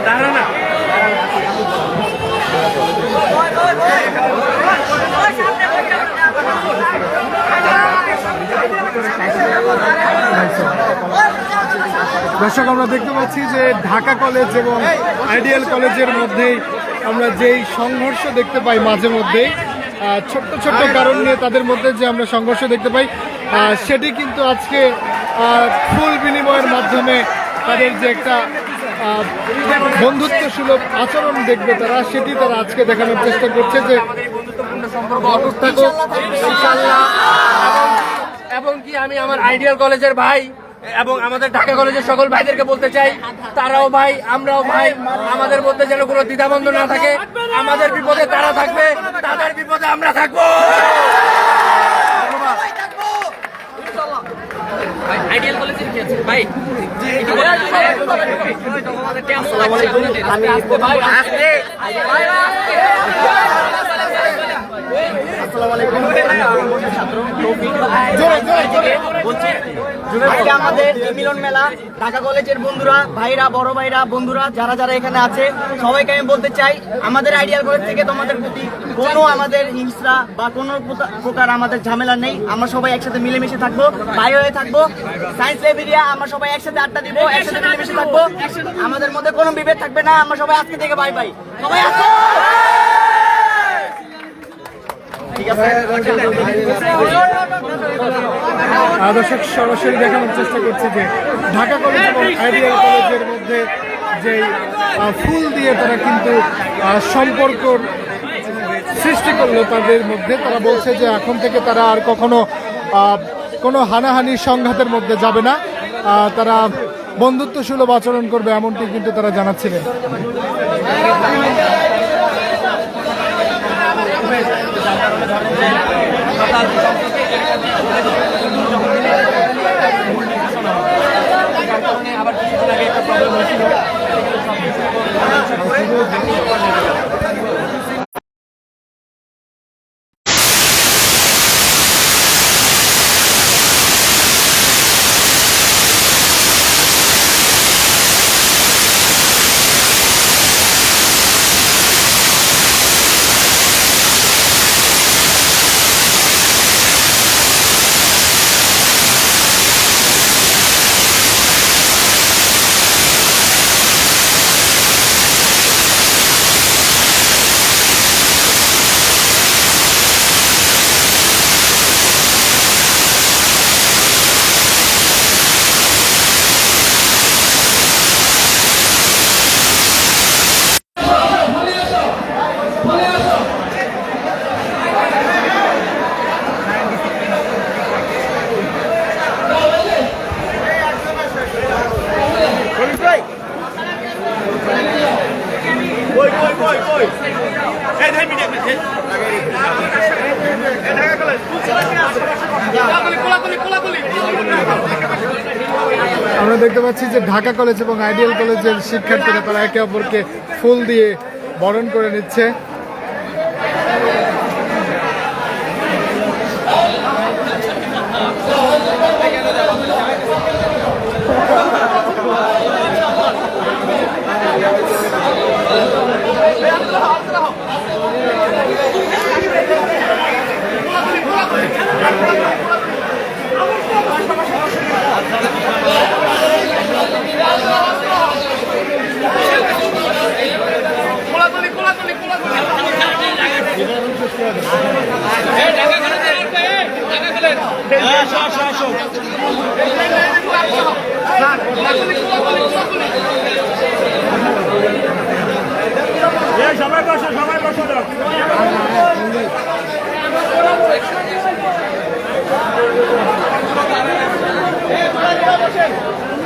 দাঁড়া না দর্শক, আমরা দেখতে পাচ্ছি যে ঢাকা কলেজ এবং আইডিয়াল কলেজের মধ্যেই আমরা যেই সংঘর্ষ দেখতে পাই মাঝে মধ্যেই, ছোট্ট ছোট্ট কারণ নিয়ে তাদের মধ্যে যে আমরা সংঘর্ষ দেখতে পাই, সেটি কিন্তু আজকে ফুল বিনিময়ের মাধ্যমে তাদের যে একটা বন্ধুত্ব সুলভ আচরণ দেখবে তারা, সেটি তারা আজকে দেখানোর চেষ্টা করছে যে এবং কি আমি আমার আইডিয়াল কলেজের ভাই এবং আমাদের ঢাকা কলেজের সকল ভাইদেরকে বলতে চাই, তারাও ভাই আমরাও ভাই, আমাদের মধ্যে যেন কোনো দ্বিধাদ্বন্দ্ব না থাকে। আমাদের বিপদে তারা থাকবে, তাদের বিপদে আমরা থাকবো। আইডিয়াল কলেজের কি আছে ভাই? আমাদের মিলন মেলা, ঢাকা কলেজের বন্ধুরা, ভাইরা, বড় ভাইরা, বন্ধুরা যারা যারা এখানে আছে সবাইকে আমি বলতে চাই, আমাদের আইডিয়াল কলেজ থেকে তোমাদের প্রতি কোনো আমাদের হিংসা বা কোনো প্রকার আমাদের ঝামেলা নেই। আমরা সবাই একসাথে মিলেমিশে থাকবো, ভাই হয়ে থাকবো। সায়েন্স লাইব্রেরিয়া আমরা সবাই একসাথে আড্ডা দিব, একসাথে মিলেমিশে থাকবো, আমাদের মধ্যে কোনো বিভেদ থাকবে না। আমরা সবাই আজকে থেকে ভাই ভাই সবাই আসো। দর্শক, সরাসরি দেখানোর চেষ্টা করছে যে ঢাকা কলেজ এবং আইডিয়াল কলেজের মধ্যে যে ফুল দিয়ে তারা কিন্তু সম্পর্ক সৃষ্টি করলো তাদের মধ্যে। তারা বলছে যে এখন থেকে তারা আর কখনো কোনো হানাহানি সংঘাতের মধ্যে যাবে না, তারা বন্ধুত্ব সুলভ আচরণ করবে, এমনটি কিন্তু তারা জানাচ্ছিলেন। আবার কিছুদিন আগে একটা প্রবলেম হয়েছিল। আমরা দেখতে পাচ্ছি যে ঢাকা কলেজ এবং আইডিয়াল কলেজের শিক্ষার্থীরা তারা একে অপরকে ফুল দিয়ে বরণ করে নিচ্ছে। সবাই বসো, সবাই বসো।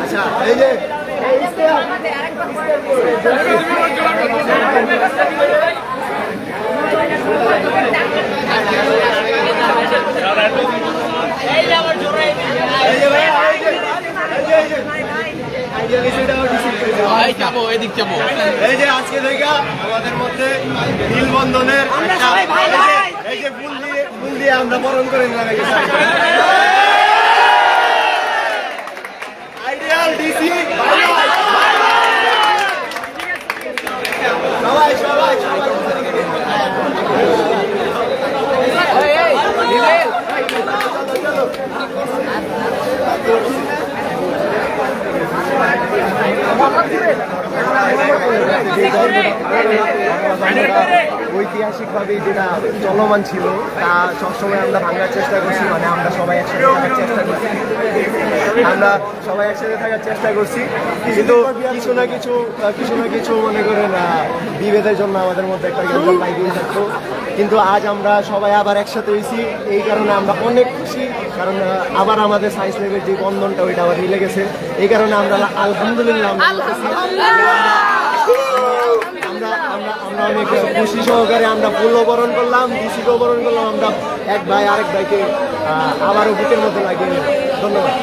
আচ্ছা, এই যে এই যে আজকে থেকে আমাদের মধ্যে নীলবন্ধনের যে ফুল দিয়ে আমরা বরণ করে নিলাম আইডিয়াল ডিসি সবাই সবাই ঐতিহাসিকভাবে যেটা চলমান ছিল তা সবসময় আমরা ভাঙার চেষ্টা করছি, মানে আমরা সবাই একসাথে থাকার চেষ্টা করছি, কিন্তু কিছু না কিছু মনে করেন বিভেদের জন্য আমাদের মধ্যে একটা লাগিয়ে থাকতো। কিন্তু আজ আমরা সবাই আবার একসাথে হয়েছি, এই কারণে আমরা অনেক খুশি, কারণ আবার আমাদের সায়েন্স ল্যাবের যে বন্ধনটা ওইটা আবার মিলে গেছে। এই কারণে আমরা আলহামদুলিল্লাহ আমরা অনেক খুশি সহকারে আমরা ফুলও বরণ করলাম, ডিসিকেও বরণ করলাম, আমরা এক ভাই আরেক ভাইকে আবারও বুকের মধ্যে লাগিয়ে ধন্যবাদ।